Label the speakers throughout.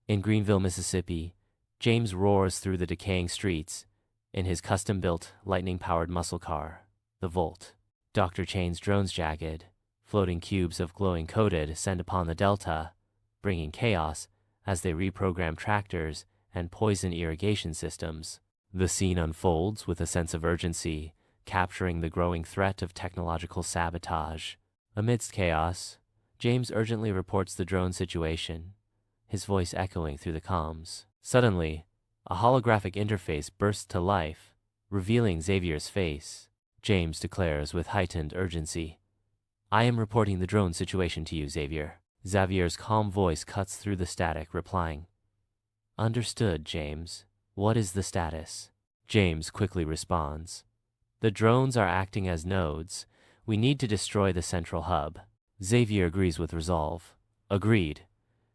Speaker 1: In Greenville, Mississippi, James roars through the decaying streets in his custom-built, lightning-powered muscle car, the Volt. Dr. Chain's drones jagged, floating cubes of glowing coated descend upon the delta, bringing chaos as they reprogram tractors and poison irrigation systems. The scene unfolds with a sense of urgency, capturing the growing threat of technological sabotage. Amidst chaos, James urgently reports the drone situation, his voice echoing through the comms. Suddenly, a holographic interface bursts to life, revealing Xavier's face. James declares with heightened urgency, "I am reporting the drone situation to you, Xavier." Xavier's calm voice cuts through the static, replying, "Understood, James. What is the status?" James quickly responds, "The drones are acting as nodes. We need to destroy the central hub." Xavier agrees with resolve. "Agreed.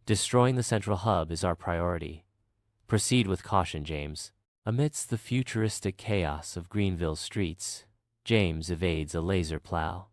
Speaker 1: Destroying the central hub is our priority. Proceed with caution, James." Amidst the futuristic chaos of Greenville's streets, James evades a laser plow,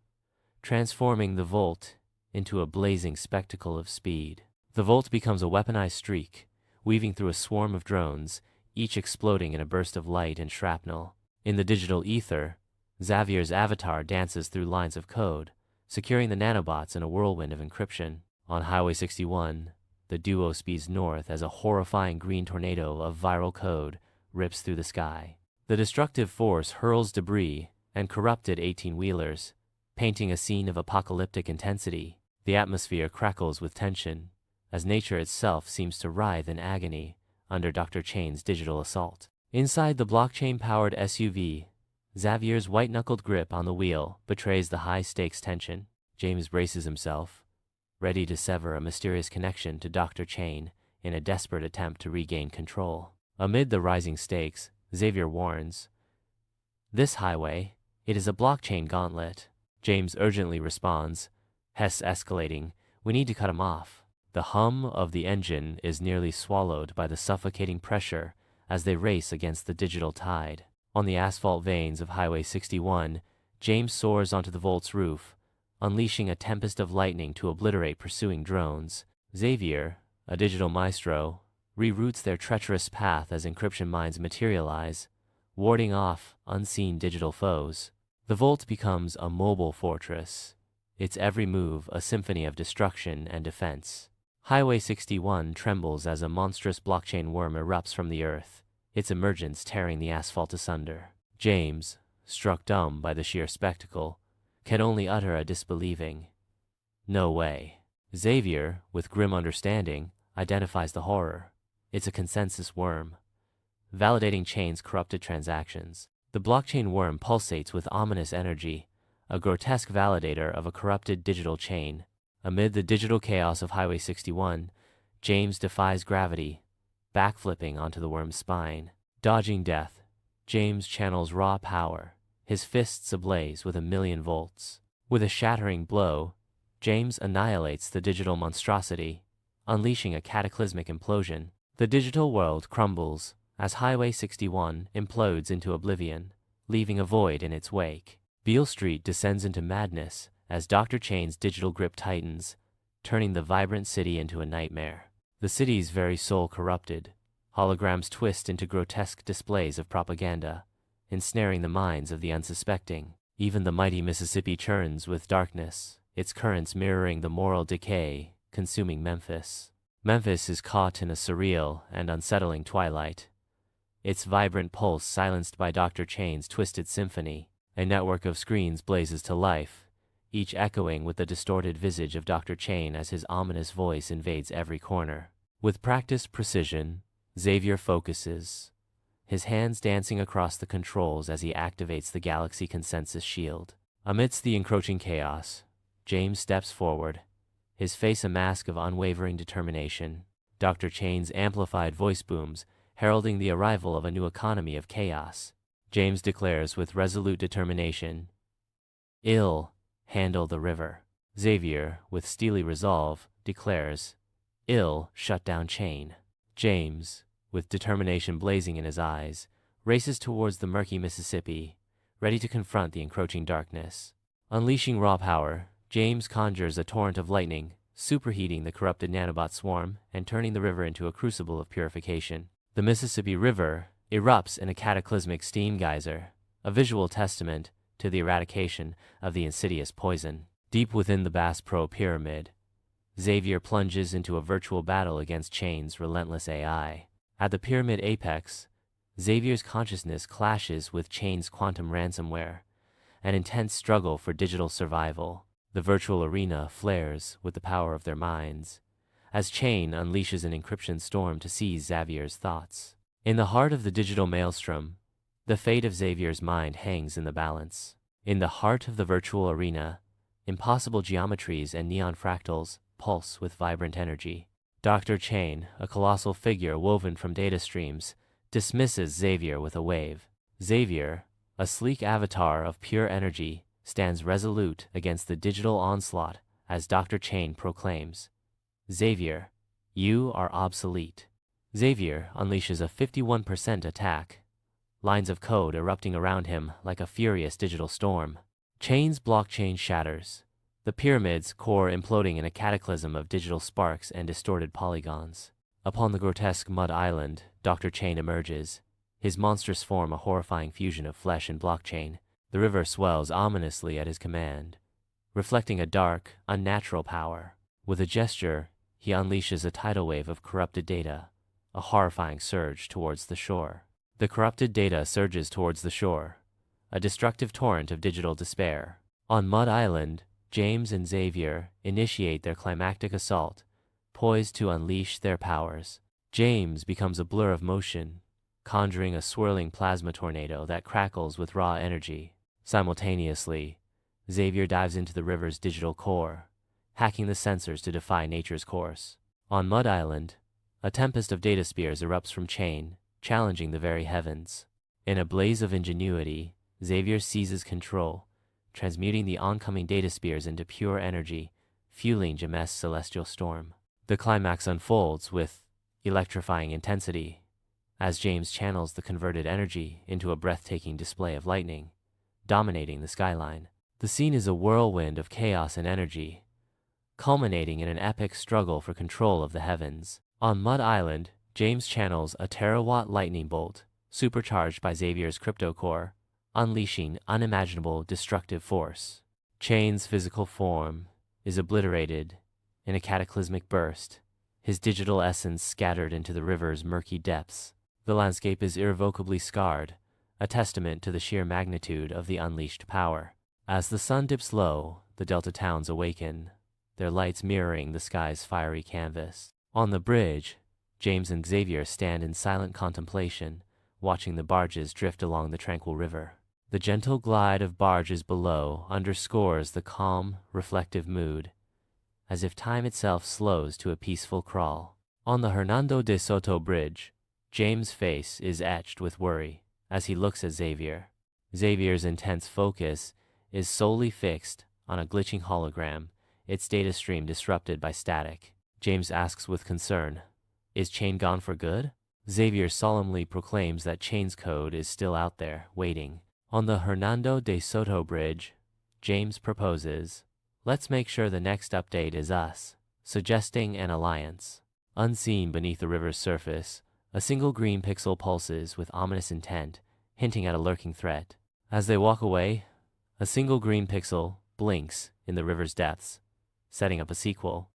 Speaker 1: transforming the Volt into a blazing spectacle of speed. The Volt becomes a weaponized streak, weaving through a swarm of drones, each exploding in a burst of light and shrapnel. In the digital ether, Xavier's avatar dances through lines of code, securing the nanobots in a whirlwind of encryption. On Highway 61, the duo speeds north as a horrifying green tornado of viral code rips through the sky. The destructive force hurls debris and corrupted 18-wheelers, painting a scene of apocalyptic intensity. The atmosphere crackles with tension, as nature itself seems to writhe in agony under Dr. Chain's digital assault. Inside the blockchain-powered SUV, Xavier's white-knuckled grip on the wheel betrays the high-stakes tension. James braces himself, ready to sever a mysterious connection to Dr. Chain in a desperate attempt to regain control. Amid the rising stakes, Xavier warns, "This highway, it is a blockchain gauntlet." James urgently responds, Hess escalating, "We need to cut him off." The hum of the engine is nearly swallowed by the suffocating pressure as they race against the digital tide. On the asphalt veins of Highway 61, James soars onto the Volt's roof, unleashing a tempest of lightning to obliterate pursuing drones. Xavier, a digital maestro, reroutes their treacherous path as encryption mines materialize, warding off unseen digital foes. The Volt becomes a mobile fortress, its every move a symphony of destruction and defense. Highway 61 trembles as a monstrous blockchain worm erupts from the earth, its emergence tearing the asphalt asunder. James, struck dumb by the sheer spectacle, can only utter a disbelieving, "No way." Xavier, with grim understanding, identifies the horror. It's a consensus worm, validating Chain's corrupted transactions. The blockchain worm pulsates with ominous energy, a grotesque validator of a corrupted digital chain. Amid the digital chaos of Highway 61, James defies gravity, backflipping onto the worm's spine. Dodging death, James channels raw power, his fists ablaze with 1,000,000 volts. With a shattering blow, James annihilates the digital monstrosity, unleashing a cataclysmic implosion. The digital world crumbles as Highway 61 implodes into oblivion, leaving a void in its wake. Beale Street descends into madness as Dr. Chain's digital grip tightens, turning the vibrant city into a nightmare. The city's very soul corrupted, holograms twist into grotesque displays of propaganda, ensnaring the minds of the unsuspecting. Even the mighty Mississippi churns with darkness, its currents mirroring the moral decay consuming Memphis. Memphis is caught in a surreal and unsettling twilight, its vibrant pulse silenced by Dr. Chain's twisted symphony. A network of screens blazes to life, each echoing with the distorted visage of Dr. Chain as his ominous voice invades every corner. With practiced precision, Xavier focuses, his hands dancing across the controls as he activates the Galaxy Consensus Shield. Amidst the encroaching chaos, James steps forward, his face a mask of unwavering determination. Dr. Chain's amplified voice booms, heralding the arrival of a new economy of chaos. James declares with resolute determination, "Ill, handle the river." Xavier, with steely resolve, declares, "Ill, shut down Chain." James, with determination blazing in his eyes, races towards the murky Mississippi, ready to confront the encroaching darkness. Unleashing raw power, James conjures a torrent of lightning, superheating the corrupted nanobot swarm and turning the river into a crucible of purification. The Mississippi River erupts in a cataclysmic steam geyser, a visual testament to the eradication of the insidious poison. Deep within the Bass Pro Pyramid, Xavier plunges into a virtual battle against Chain's relentless AI. At the pyramid apex, Xavier's consciousness clashes with Chain's quantum ransomware, an intense struggle for digital survival. The virtual arena flares with the power of their minds, as Chain unleashes an encryption storm to seize Xavier's thoughts. In the heart of the digital maelstrom, the fate of Xavier's mind hangs in the balance. In the heart of the virtual arena, impossible geometries and neon fractals pulse with vibrant energy. Dr. Chain, a colossal figure woven from data streams, dismisses Xavier with a wave. Xavier, a sleek avatar of pure energy, stands resolute against the digital onslaught as Dr. Chain proclaims, "Xavier, you are obsolete." Xavier unleashes a 51% attack, lines of code erupting around him like a furious digital storm. Chain's blockchain shatters, the pyramid's core imploding in a cataclysm of digital sparks and distorted polygons. Upon the grotesque mud island, Dr. Chain emerges, his monstrous form a horrifying fusion of flesh and blockchain. The river swells ominously at his command, reflecting a dark, unnatural power. With a gesture, he unleashes a tidal wave of corrupted data, a horrifying surge towards the shore. The corrupted data surges towards the shore, a destructive torrent of digital despair. On Mud Island, James and Xavier initiate their climactic assault, poised to unleash their powers. James becomes a blur of motion, conjuring a swirling plasma tornado that crackles with raw energy. Simultaneously, Xavier dives into the river's digital core, hacking the sensors to defy nature's course. On Mud Island, a tempest of data spears erupts from Chain, challenging the very heavens. In a blaze of ingenuity, Xavier seizes control, transmuting the oncoming data spears into pure energy, fueling James' celestial storm. The climax unfolds with electrifying intensity, as James channels the converted energy into a breathtaking display of lightning, dominating the skyline. The scene is a whirlwind of chaos and energy, culminating in an epic struggle for control of the heavens. On Mud Island, James channels a terawatt lightning bolt, supercharged by Xavier's crypto core, unleashing unimaginable destructive force. Chain's physical form is obliterated in a cataclysmic burst, his digital essence scattered into the river's murky depths. The landscape is irrevocably scarred, a testament to the sheer magnitude of the unleashed power. As the sun dips low, the Delta towns awaken, their lights mirroring the sky's fiery canvas. On the bridge, James and Xavier stand in silent contemplation, watching the barges drift along the tranquil river. The gentle glide of barges below underscores the calm, reflective mood, as if time itself slows to a peaceful crawl. On the Hernando de Soto Bridge, James' face is etched with worry as he looks at Xavier. Xavier's intense focus is solely fixed on a glitching hologram, its data stream disrupted by static. James asks with concern, "Is Chain gone for good?" Xavier solemnly proclaims that Chain's code is still out there, waiting. On the Hernando de Soto Bridge, James proposes, "Let's make sure the next update is us," suggesting an alliance. Unseen beneath the river's surface, a single green pixel pulses with ominous intent, hinting at a lurking threat. As they walk away, a single green pixel blinks in the river's depths, setting up a sequel.